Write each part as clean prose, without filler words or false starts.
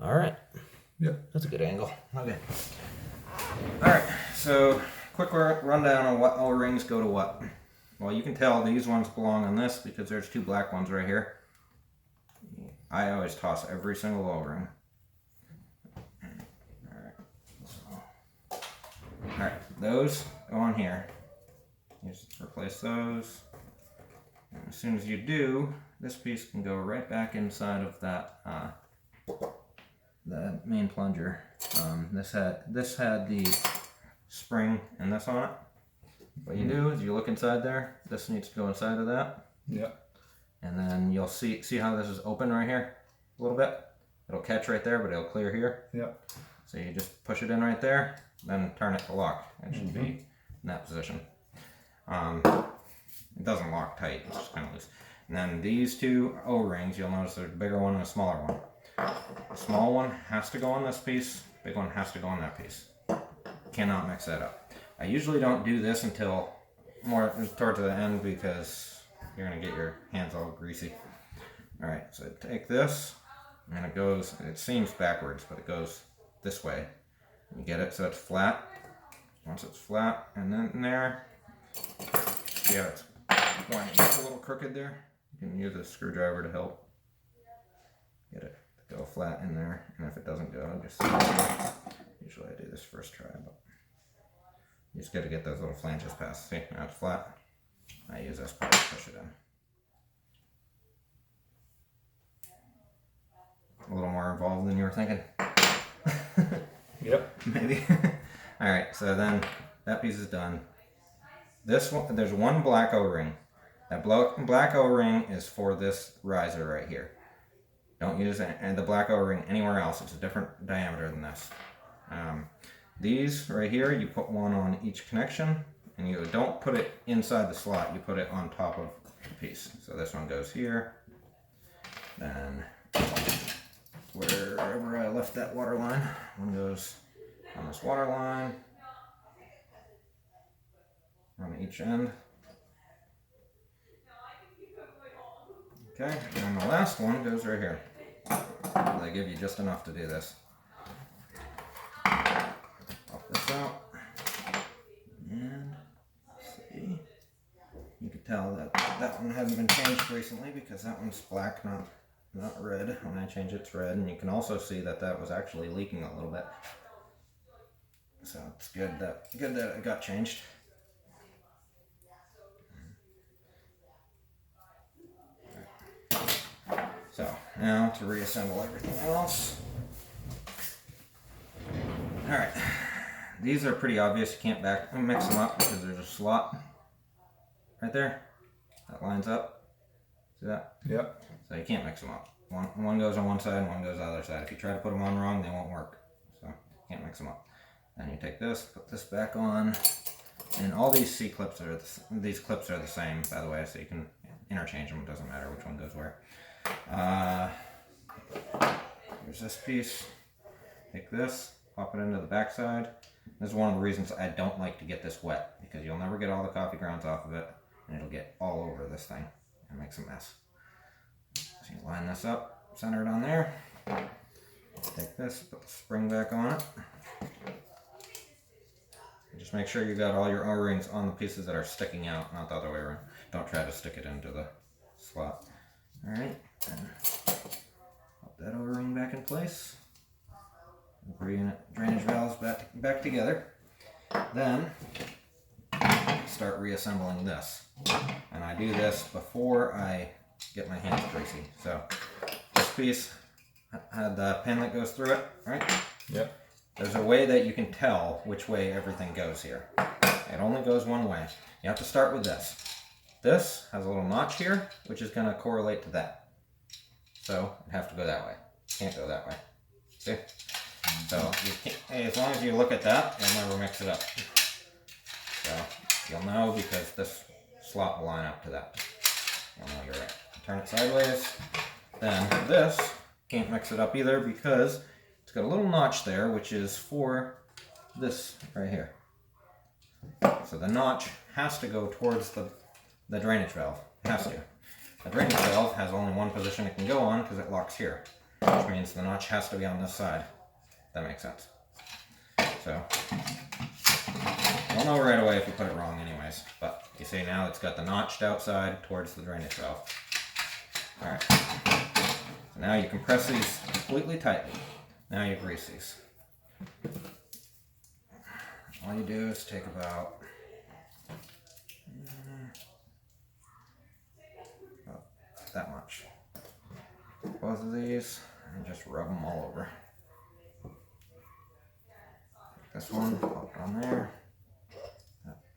All right. Yep. That's a good angle. Okay. All right. So, quick rundown on what O-rings go to what. Well, you can tell these ones belong on this because there's two black ones right here. I always toss every single O-ring. Alright, those go on here. You just replace those. And as soon as you do, this piece can go right back inside of that the main plunger. This had the spring and this on it. What you do is you look inside there. This needs to go inside of that. Yeah. And then you'll see how this is open right here a little bit. It'll catch right there, but it'll clear here. Yeah. So you just push it in right there, then turn it to lock. It should be in that position. It doesn't lock tight, it's just kind of loose. And then these two O-rings, you'll notice there's a bigger one and a smaller one. The small one has to go on this piece, big one has to go on that piece. Cannot mix that up. I usually don't do this until more towards the end because you're gonna get your hands all greasy. All right, so take this, and it seems backwards, but it goes this way. You get it so it's flat. Once it's flat, and then in there, see how it's winding up a little crooked there? You can use a screwdriver to help get it to go flat in there. And if it doesn't go, just usually I do this first try, but you just got to get those little flanges past. See, now it's flat. I use this part to push it in. A little more involved than you were thinking. Yep. Maybe. All right, so then that piece is done. This one, there's one black O-ring. That black O-ring is for this riser right here. Don't use the black O-ring anywhere else. It's a different diameter than this. These right here, you put one on each connection, and you don't put it inside the slot. You put it on top of the piece. So this one goes here. Then wherever I left that water line, one goes on this water line on each end. Okay, and the last one goes right here. They give you just enough to do this. Pop this out, and see, you can tell that that one hasn't been changed recently because that one's black, not red. When I change it's red, and you can also see that that was actually leaking a little bit. So it's good that it got changed. So now to reassemble everything else. All right, these are pretty obvious. You can't mix them up because there's a slot right there that lines up. See that? Yep. So you can't mix them up. One goes on one side and one goes on the other side. If you try to put them on wrong, they won't work. So you can't mix them up. Then you take this, put this back on, and all these clips are the same, by the way, so you can interchange them. It doesn't matter which one goes where. Here's this piece. Take this, pop it into the back side. This is one of the reasons I don't like to get this wet, because you'll never get all the coffee grounds off of it, and it'll get all over this thing and makes a mess. So you line this up, center it on there. Take this, put the spring back on it. Just make sure you got all your O-rings on the pieces that are sticking out, not the other way around. Don't try to stick it into the slot. All right, and pop that O-ring back in place. Drainage valves back together. Then start reassembling this, and I do this before I get my hands greasy. So this piece had the pin that goes through it, right? Yep. There's a way that you can tell which way everything goes here. It only goes one way. You have to start with this. This has a little notch here, which is going to correlate to that. So you have to go that way. Can't go that way. See? So as long as you look at that, you'll never mix it up. So you'll know because this slot will line up to that. You'll know you're right. Turn it sideways. Then this, can't mix it up either because it's got a little notch there, which is for this right here. So the notch has to go towards the drainage valve. It has to. The drainage valve has only one position it can go on because it locks here. which means the notch has to be on this side. That makes sense. So, you'll know right away if you put it wrong anyways, but you see now it's got the notched outside towards the drainage valve. Alright, so now you compress these completely tightly. Now you grease these. All you do is take about that much. Both of these, and just rub them all over. This one, pop it on there.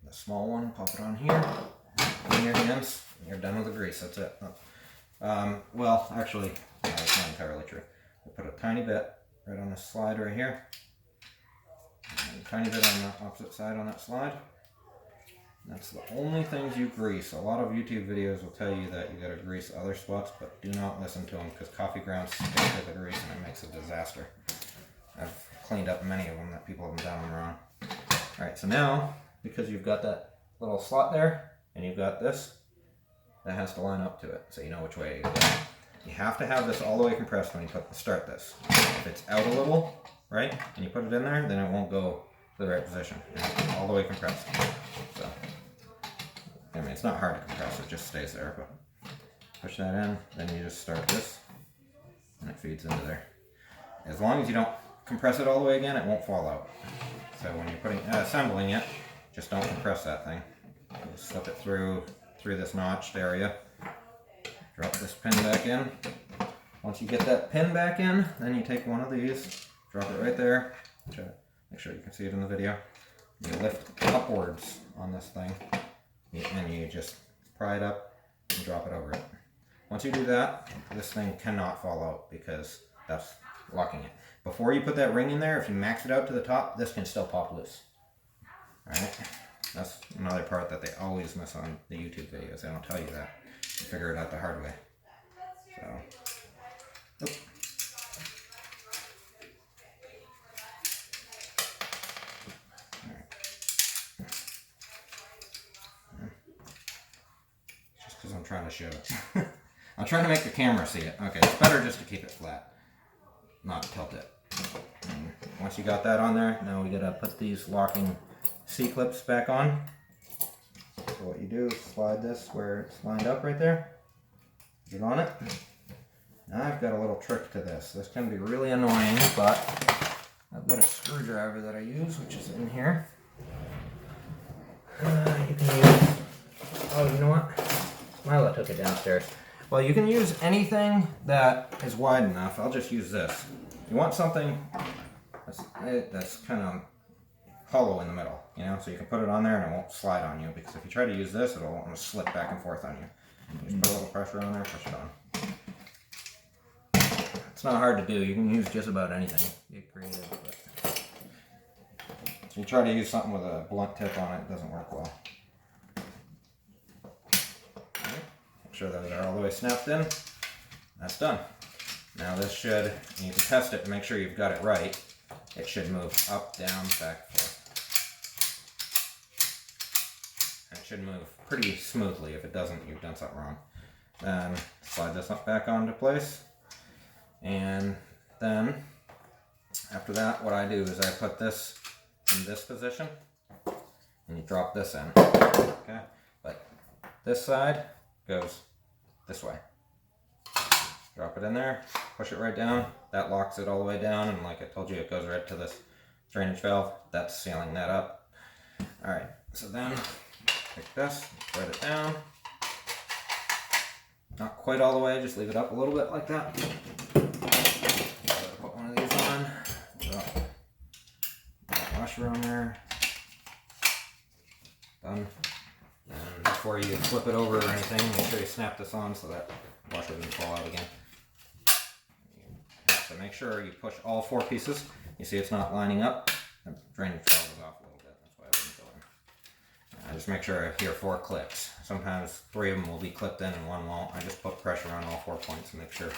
The small one, pop it on here. In your hands, you're done with the grease. That's it. Well, actually, no, that's not entirely true. I put a tiny bit right on this slide right here. And a tiny bit on the opposite side on that slide. That's the only things you grease. A lot of YouTube videos will tell you that you gotta grease other spots, but do not listen to them because coffee grounds stick to the grease and it makes a disaster. I've cleaned up many of them that people have done them wrong. Alright, so now, because you've got that little slot there, and you've got this, that has to line up to it, so you know which way you go. You have to have this all the way compressed when you start this. If it's out a little, right, and you put it in there, then it won't go to the right position. It's all the way compressed. So, I mean, it's not hard to compress, it just stays there, but push that in, then you just start this, and it feeds into there. As long as you don't compress it all the way again, it won't fall out. So when you're assembling it, just don't compress that thing. Just slip it through this notched area. Drop this pin back in. Once you get that pin back in, then you take one of these, drop it right there. Make sure you can see it in the video. You lift upwards on this thing, and you just pry it up and drop it over it. Once you do that, this thing cannot fall out because that's locking it. Before you put that ring in there, if you max it out to the top, this can still pop loose. Alright? That's another part that they always miss on the YouTube videos. They don't tell you that. You figure it out the hard way. So, oop. Just because I'm trying to show it. I'm trying to make the camera see it. Okay, it's better just to keep it flat, not tilt it. And once you got that on there, now we gotta put these locking C-clips back on. So what you do is slide this where it's lined up right there. Get on it. Now I've got a little trick to this. This can be really annoying, but I've got a screwdriver that I use, which is in here. You can use, oh, you know what? Mila took it downstairs. Well, you can use anything that is wide enough. I'll just use this. You want something that's kind of hollow in the middle, you know, so you can put it on there and it won't slide on you, because if you try to use this, it'll almost slip back and forth on you. Just put a little pressure on there, push it on. It's not hard to do. You can use just about anything. Get creative, but if you try to use something with a blunt tip on it, it doesn't work well. Make sure that they're all the way snapped in. That's done. Now this should, and you can test it to make sure you've got it right. It should move up, down, back, forth. And it should move pretty smoothly. If it doesn't, you've done something wrong. Then slide this up back onto place. And then, after that, what I do is I put this in this position. And you drop this in. Okay? But this side goes this way. Drop it in there, push it right down. That locks it all the way down, and like I told you, it goes right to this drainage valve. That's sealing that up. Alright, so then take this, thread it down. Not quite all the way, just leave it up a little bit like that. Put one of these on. Drop that washer on there. Done. And before you flip it over or anything, make sure you snap this on so that washer doesn't fall out again. So make sure you push all 4 pieces. You see it's not lining up. The drainage valve is off a little bit. That's why I wouldn't go in. Just make sure I hear 4 clicks. Sometimes 3 of them will be clipped in and 1 won't. I just put pressure on all 4 points to make sure.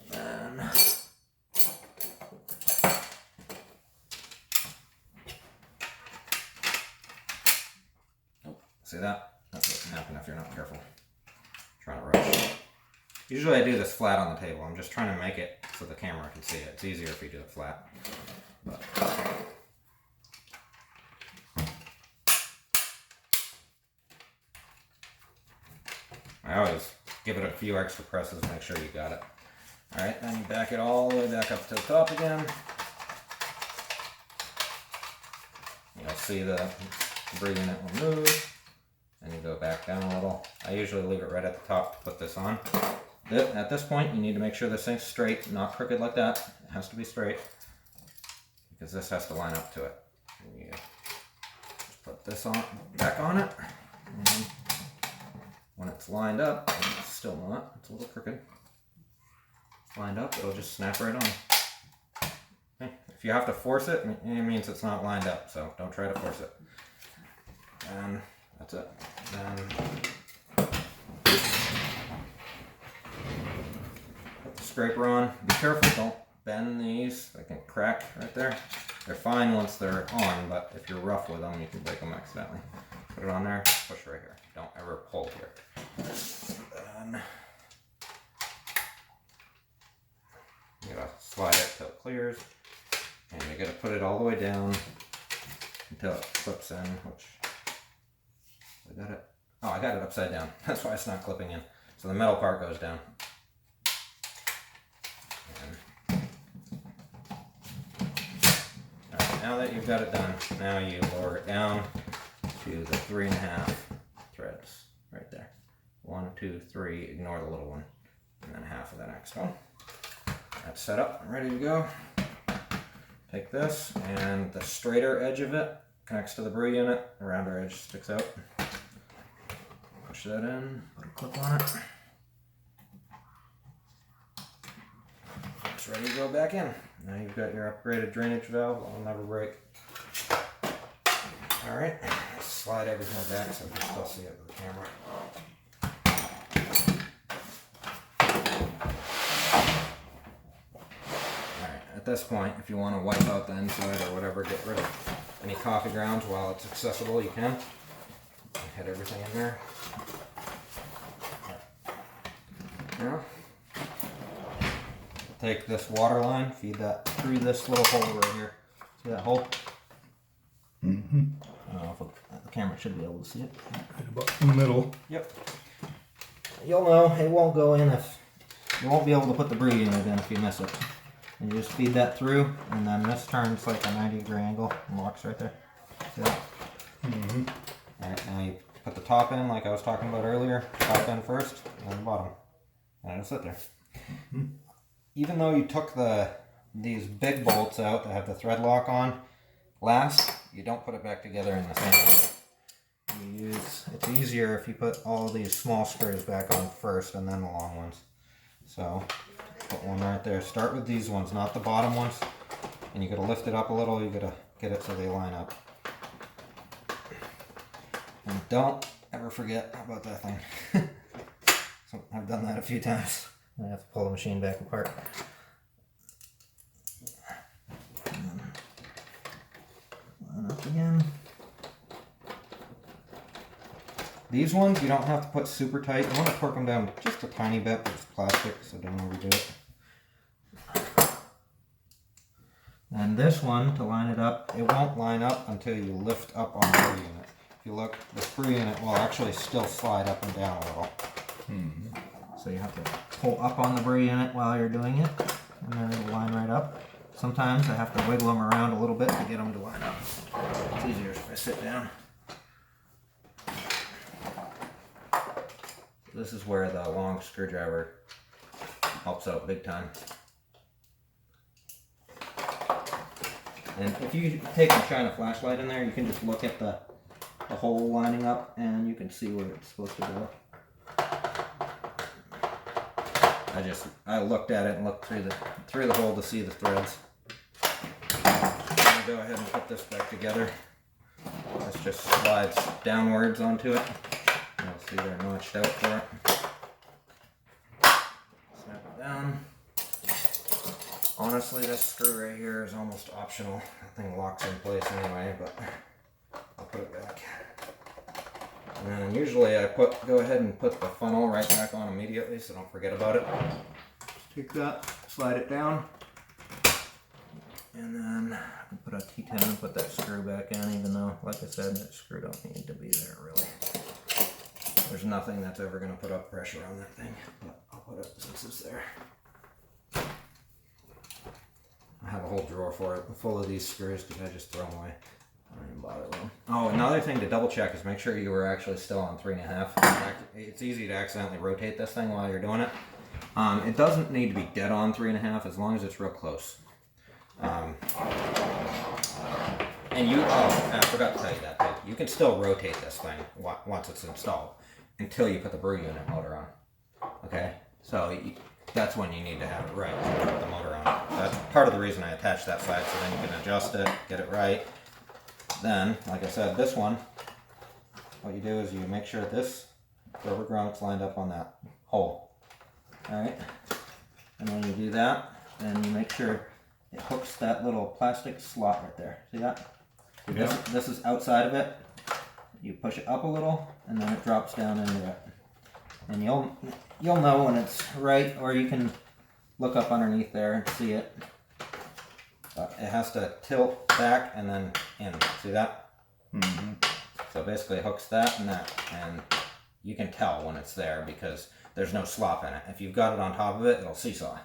Then see that? That's what can happen if you're not careful. Trying to rush. Usually I do this flat on the table. I'm just trying to make it so the camera can see it. It's easier if you do it flat. But I always give it a few extra presses, make sure you got it. Alright, then you back it all the way back up to the top again. You'll see the brew unit will move, and you go back down a little. I usually leave it right at the top to put this on. At this point, you need to make sure this thing's straight, not crooked like that. It has to be straight, because this has to line up to it. And you just put this on, back on it, and when it's lined up, it's still not, it's a little crooked. It's lined up, it'll just snap right on. Okay. If you have to force it, it means it's not lined up, so don't try to force it. And that's it. Then put the scraper on. Be careful, don't bend these. They can crack right there. They're fine once they're on, but if you're rough with them, you can break them accidentally. Put it on there, push right here. Don't ever pull here. Then you gotta slide it till it clears. And you gotta put it all the way down until it clips in, which I got it. Oh, I got it upside down. That's why it's not clipping in. So the metal part goes down. Alright, now that you've got it done, now you lower it down to the 3.5 threads right there. 1, 2, 3, ignore the little one. And then half of the next one. That's set up and ready to go. Take this, and the straighter edge of it connects to the brew unit. The rounder edge sticks out. Push that in, put a clip on it. It's ready to go back in. Now you've got your upgraded drainage valve. It'll never break. Alright, slide everything back so you can still see it with the camera. At this point, if you want to wipe out the inside or whatever, get rid of any coffee grounds while it's accessible, you can. Hit everything in there. Now, take this water line, feed that through this little hole right here. See that hole? Mm-hmm. I don't know if the camera should be able to see it. Right about in the middle. Yep. You'll know it won't go in if you won't be able to put the brew unit in if you miss it. And you just feed that through, and then this turns like a 90-degree angle and locks right there. See that? Mm-hmm. Alright, now you put the top in like I was talking about earlier. Top in first, and then the bottom. And it'll sit there. Mm-hmm. Even though you took these big bolts out that have the thread lock on last, you don't put it back together in the same way. It's easier if you put all these small screws back on first and then the long ones. So put one right there. Start with these ones, not the bottom ones. And you gotta lift it up a little. You gotta get it so they line up. And don't ever forget about that thing. So I've done that a few times. I have to pull the machine back apart. Line up again. These ones you don't have to put super tight. You want to torque them down just a tiny bit, but it's plastic, so don't overdo it. And this one, to line it up, it won't line up until you lift up on the brew unit. If you look, the brew unit will actually still slide up and down a little. Mm-hmm. So you have to pull up on the brew unit while you're doing it, and then it'll line right up. Sometimes I have to wiggle them around a little bit to get them to line up. It's easier if I sit down. This is where the long screwdriver helps out big time. And if you take and shine a flashlight in there, you can just look at the hole lining up and you can see where it's supposed to go. I looked at it and looked through the hole to see the threads. I'm gonna go ahead and put this back together. This just slides downwards onto it. You'll see they're notched out for it. Snap it down. Honestly, this screw right here is almost optional. That thing locks in place anyway, but I'll put it back. And then usually I go ahead and put the funnel right back on immediately, so don't forget about it. Just take that, slide it down, and then put a T10 and put that screw back in, even though, like I said, that screw don't need to be there really. There's nothing that's ever going to put up pressure on that thing, but I'll put it since it's there. I have a whole drawer for it, full of these screws because I just throw them away. I don't even bother with them. Oh, another thing to double check is make sure you were actually still on 3.5. It's easy to accidentally rotate this thing while you're doing it. It doesn't need to be dead on 3.5 as long as it's real close. And I forgot to tell you that too. You can still rotate this thing once it's installed until you put the brew unit motor on. Okay, so that's when you need to have it right. So you put the motor on. That's part of the reason I attached that side, so then you can adjust it, get it right. Then, like I said, this one, what you do is you make sure this rubber grommet's lined up on that hole. Alright? And when you do that, then you make sure it hooks that little plastic slot right there. See that? So this is outside of it. You push it up a little, and then it drops down into it. And you'll know when it's right, or you can look up underneath there and see it. It has to tilt back and then in. See that? Mm-hmm. So basically it hooks that, and you can tell when it's there because there's no slop in it. If you've got it on top of it, it'll seesaw.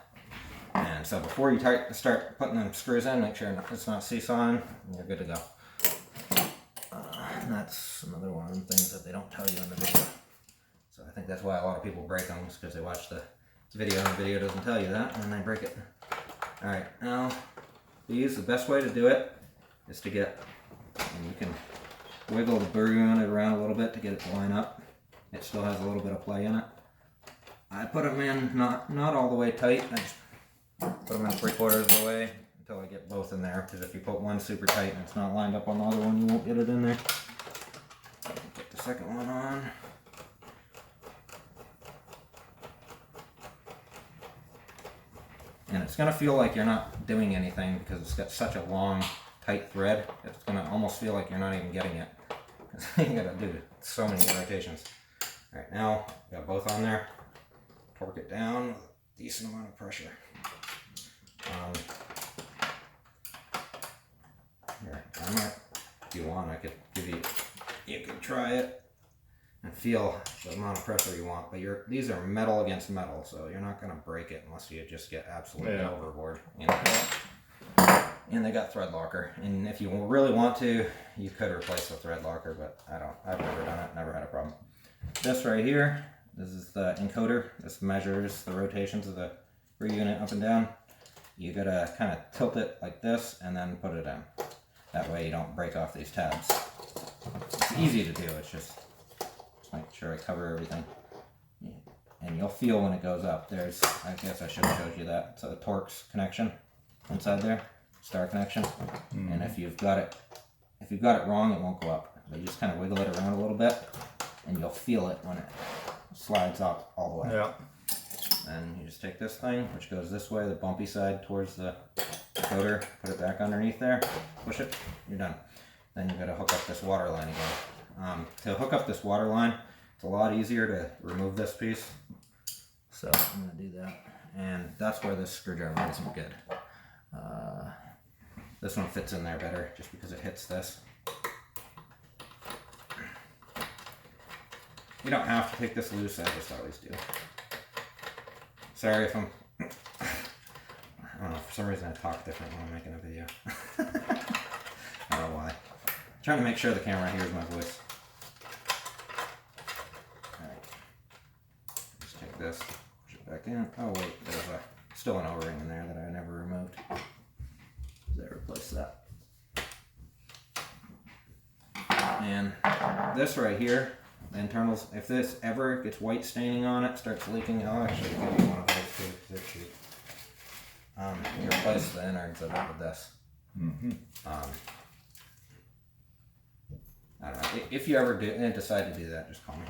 And so before you start putting them screws in, make sure it's not seesawing, and you're good to go. And that's another one of the things that they don't tell you in the video. So I think that's why a lot of people break them, is because they watch the video and the video doesn't tell you that, and then they break it. Alright, now the best way to do it is to get, and you can wiggle the brew unit around a little bit to get it to line up. It still has a little bit of play in it. I put them in not all the way tight. I just put them in 3/4 of the way until I get both in there, because if you put one super tight and it's not lined up on the other one, you won't get it in there. Get the second one on. And it's going to feel like you're not doing anything because it's got such a long, tight thread. It's going to almost feel like you're not even getting it. Because you got to do so many rotations. Alright, now got both on there. Torque it down with a decent amount of pressure. Here, if you want, I could give you can try it and feel the amount of pressure you want, but these are metal against metal, so you're not going to break it unless you just get absolutely overboard. You know? And they got thread locker, and if you really want to, you could replace the thread locker, but I've never done it, never had a problem. This right here, this is the encoder. This measures the rotations of the brew unit up and down. You gotta kind of tilt it like this and then put it in. That way you don't break off these tabs. It's easy to do, it's just make sure I cover everything. And you'll feel when it goes up. I guess I should have showed you that. So the Torx connection inside there, star connection. Mm-hmm. And if you've got it wrong, it won't go up. But you just kind of wiggle it around a little bit, and you'll feel it when it slides up all the way. Yeah. And you just take this thing, which goes this way, the bumpy side towards the encoder, put it back underneath there, push it, you're done. Then you got to hook up this water line again. To hook up this water line, it's a lot easier to remove this piece. So I'm going to do that. And that's where this screwdriver isn't good. This one fits in there better just because it hits this. You don't have to take this loose, I just always do. Sorry if I don't know, for some reason I talk different when I'm making a video. I don't know why. I'm trying to make sure the camera hears my voice. Alright. Just take this, push it back in. Oh wait, there's still an O-ring in there that I never removed. I replace that. And this right here, the internals, if this ever gets white staining on it, starts leaking, I'll actually give you one of those too, because they're cheap. You replace the innards of it with this. Mm-hmm. I don't know. If you ever decide to do that, just call me.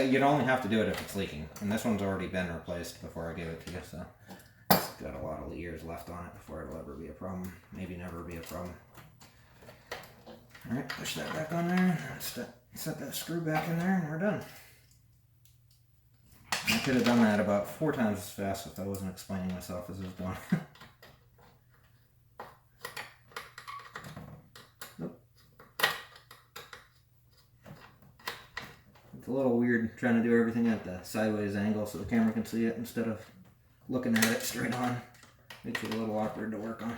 You'd only have to do it if it's leaking. And this one's already been replaced before I gave it to you, so it's got a lot of years left on it before it'll ever be a problem. Maybe never be a problem. Alright, push that back on there. Set that screw back in there, and we're done. I could have done that about 4 times as fast if I wasn't explaining myself as I was doing. Nope. It's a little weird trying to do everything at the sideways angle so the camera can see it instead of looking at it straight on. Makes it a little awkward to work on.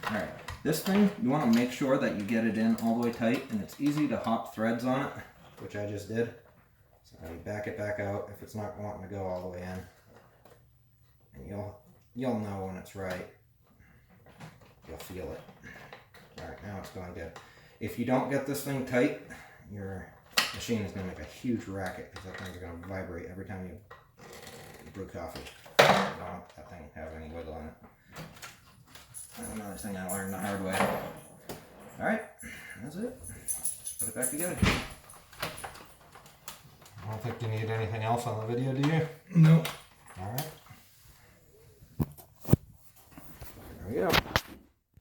Alright, this thing, you want to make sure that you get it in all the way tight, and it's easy to hop threads on it, which I just did. So you back it back out if it's not wanting to go all the way in. And you'll know when it's right. You'll feel it. Alright, now it's going good. If you don't get this thing tight, your machine is going to make a huge racket because that thing's going to vibrate every time you brew coffee. You don't want that thing to have any wiggle in it. Another thing I learned the hard way. Alright, that's it. Just put it back together. I don't think you need anything else on the video, do you? No. Alright. There we go.